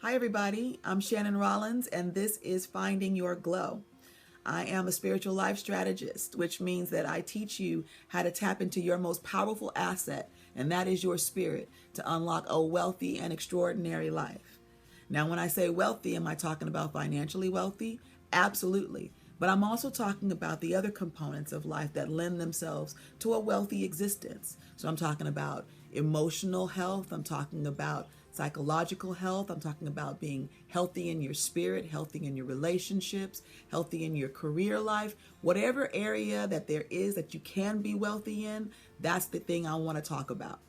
Hi, everybody. I'm Shannon Rollins, and this is Finding Your Glow. I am a spiritual life strategist, which means that I teach you how to tap into your most powerful asset, and that is your spirit, to unlock a wealthy and extraordinary life. Now, when I say wealthy, am I talking about financially wealthy? Absolutely. But I'm also talking about the other components of life that lend themselves to a wealthy existence. So I'm talking about emotional health. I'm talking about psychological health. I'm talking about being healthy in your spirit, healthy in your relationships, healthy in your career life. Whatever area that there is that you can be wealthy in, that's the thing I want to talk about.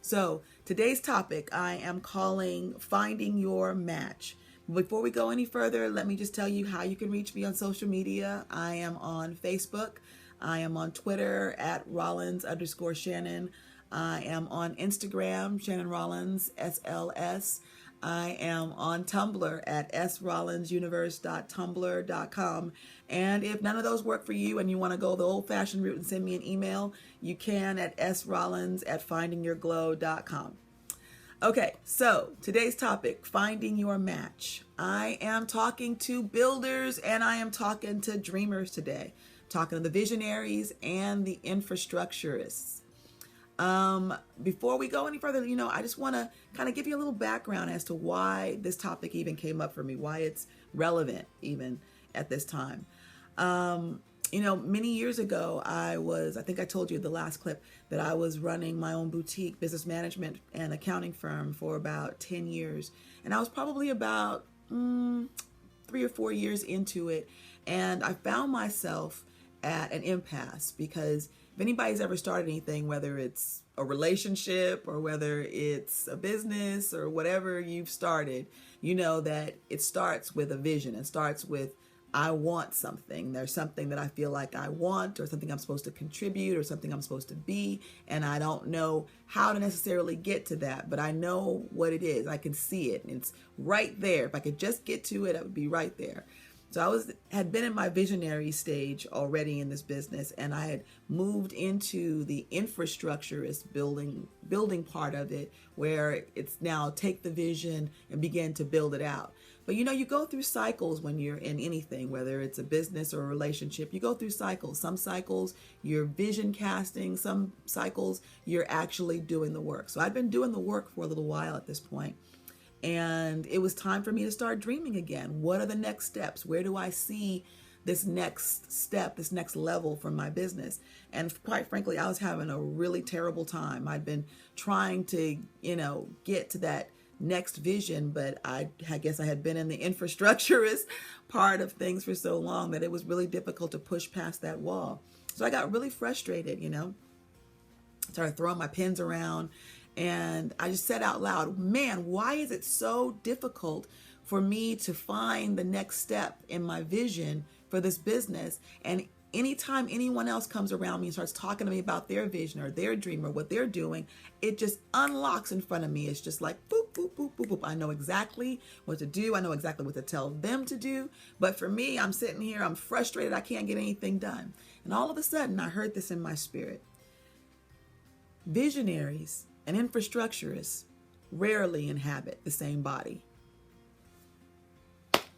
So today's topic I am calling Finding Your Match. Before we go any further, let me just tell you how you can reach me on social media. I am on Facebook. I am on Twitter at Rollins_Shannon. I am on Instagram, Shannon Rollins, SLS. I am on Tumblr at srollinsuniverse.tumblr.com. And if none of those work for you and you want to go the old-fashioned route and send me an email, you can at srollins@findingyourglow.com. Okay, so today's topic, finding your match. I am talking to builders and I am talking to dreamers today. I'm talking to the visionaries and the infrastructurists. Before we go any further, I just want to kind of give you a little background as to why this topic even came up for me, why it's relevant even at this time. Many years ago, I think I told you the last clip that I was running my own boutique business management and accounting firm for about 10 years. And I was probably about 3 or 4 years into it. And I found myself at an impasse because if anybody's ever started anything, whether it's a relationship or whether it's a business or whatever you've started, you know that it starts with a vision. It starts with, I want something. There's something that I feel like I want, or something I'm supposed to contribute, or something I'm supposed to be, and I don't know how to necessarily get to that, but I know what it is. I can see it, and it's right there. If I could just get to it, I would be right there. So I had been in my visionary stage already in this business, and I had moved into the infrastructurist building part of it, where it's now take the vision and begin to build it out. But you go through cycles when you're in anything, whether it's a business or a relationship. You go through cycles. Some cycles you're vision casting, some cycles you're actually doing the work. So I'd been doing the work for a little while at this point. And it was time for me to start dreaming again. What are the next steps? Where do I see this next step, this next level from my business? And quite frankly, I was having a really terrible time. I'd been trying to, get to that next vision, but I guess I had been in the infrastructurist part of things for so long that it was really difficult to push past that wall. So I got really frustrated, started throwing my pens around. And I just said out loud, man, why is it so difficult for me to find the next step in my vision for this business? And anytime anyone else comes around me and starts talking to me about their vision or their dream or what they're doing, it just unlocks in front of me. It's just like, boop, boop, boop, boop, boop. I know exactly what to do. I know exactly what to tell them to do. But for me, I'm sitting here, I'm frustrated. I can't get anything done. And all of a sudden, I heard this in my spirit. Visionaries and infrastructurists rarely inhabit the same body.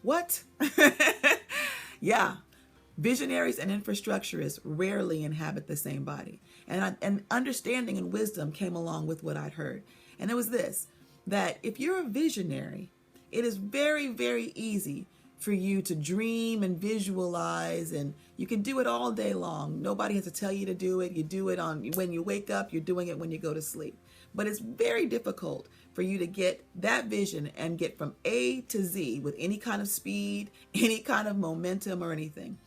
What? Yeah. Visionaries and infrastructurists rarely inhabit the same body. And understanding and wisdom came along with what I'd heard. And it was this, that if you're a visionary, it is very, very easy for you to dream and visualize, and you can do it all day long. Nobody has to tell you to do it. You do it when you wake up, you're doing it when you go to sleep. But it's very difficult for you to get that vision and get from A to Z with any kind of speed, any kind of momentum or anything.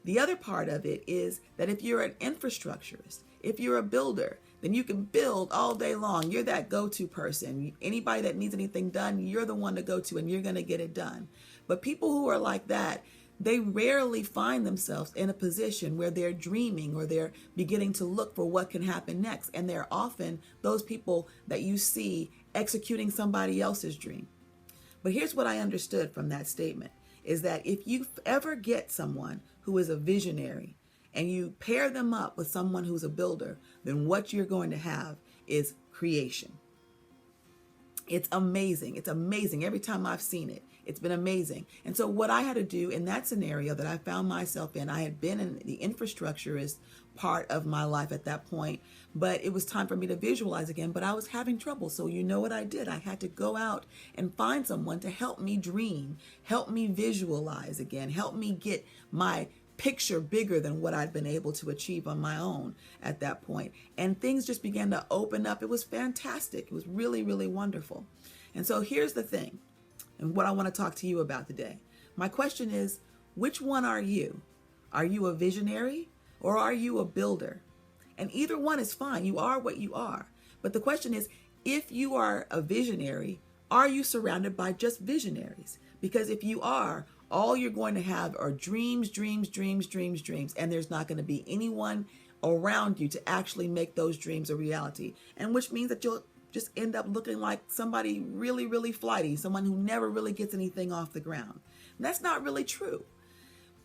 The other part of it is that if you're an infrastructurist, if you're a builder, then you can build all day long. You're that go-to person. Anybody that needs anything done, you're the one to go to and you're going to get it done. But people who are like that, they rarely find themselves in a position where they're dreaming or they're beginning to look for what can happen next. And they're often those people that you see executing somebody else's dream. But here's what I understood from that statement, is that if you ever get someone who is a visionary and you pair them up with someone who's a builder, then what you're going to have is creation. It's amazing. It's amazing. Every time I've seen it, it's been amazing. And so what I had to do in that scenario that I found myself in, I had been in the infrastructurist part of my life at that point, but it was time for me to visualize again, but I was having trouble. So you know what I did? I had to go out and find someone to help me dream, help me visualize again, help me get my picture bigger than what I'd been able to achieve on my own at that point. And things just began to open up. It was fantastic. It was really, really wonderful. And so here's the thing, and what I want to talk to you about today. My question is, which one are you? Are you a visionary or are you a builder? And either one is fine. You are what you are. But the question is, if you are a visionary, are you surrounded by just visionaries? Because if you are, all you're going to have are dreams, dreams, dreams, dreams, dreams, and there's not going to be anyone around you to actually make those dreams a reality. And which means that you'll just end up looking like somebody really, really flighty, someone who never really gets anything off the ground. And that's not really true.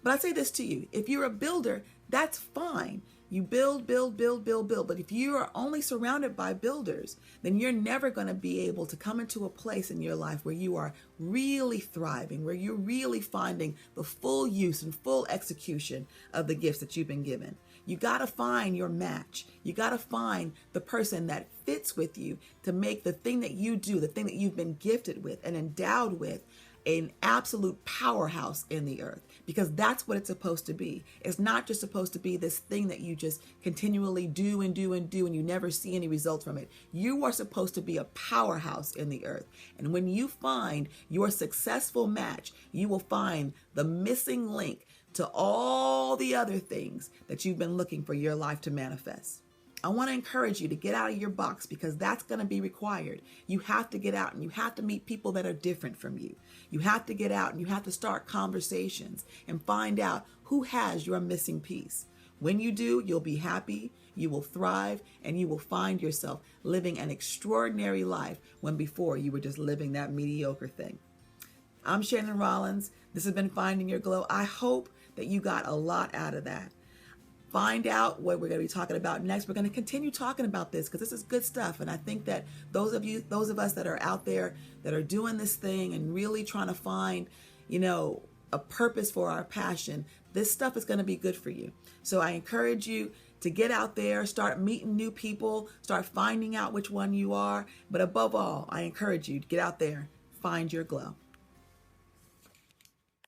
But I say this to you, if you're a builder, that's fine. You build, build, build, build, build. But if you are only surrounded by builders, then you're never going to be able to come into a place in your life where you are really thriving, where you're really finding the full use and full execution of the gifts that you've been given. You got to find your match. You got to find the person that fits with you to make the thing that you do, the thing that you've been gifted with and endowed with, an absolute powerhouse in the earth, because that's what it's supposed to be. It's not just supposed to be this thing that you just continually do and do and do and you never see any results from it. You are supposed to be a powerhouse in the earth. And when you find your successful match, you will find the missing link to all the other things that you've been looking for your life to manifest. I want to encourage you to get out of your box, because that's going to be required. You have to get out and you have to meet people that are different from you. You have to get out and you have to start conversations and find out who has your missing piece. When you do, you'll be happy, you will thrive, and you will find yourself living an extraordinary life when before you were just living that mediocre thing. I'm Shannon Rollins. This has been Finding Your Glow. I hope that you got a lot out of that. Find out what we're going to be talking about next. We're going to continue talking about this because this is good stuff. And I think that those of us that are out there that are doing this thing and really trying to find, a purpose for our passion, this stuff is going to be good for you. So I encourage you to get out there, start meeting new people, start finding out which one you are. But above all, I encourage you to get out there, find your glow.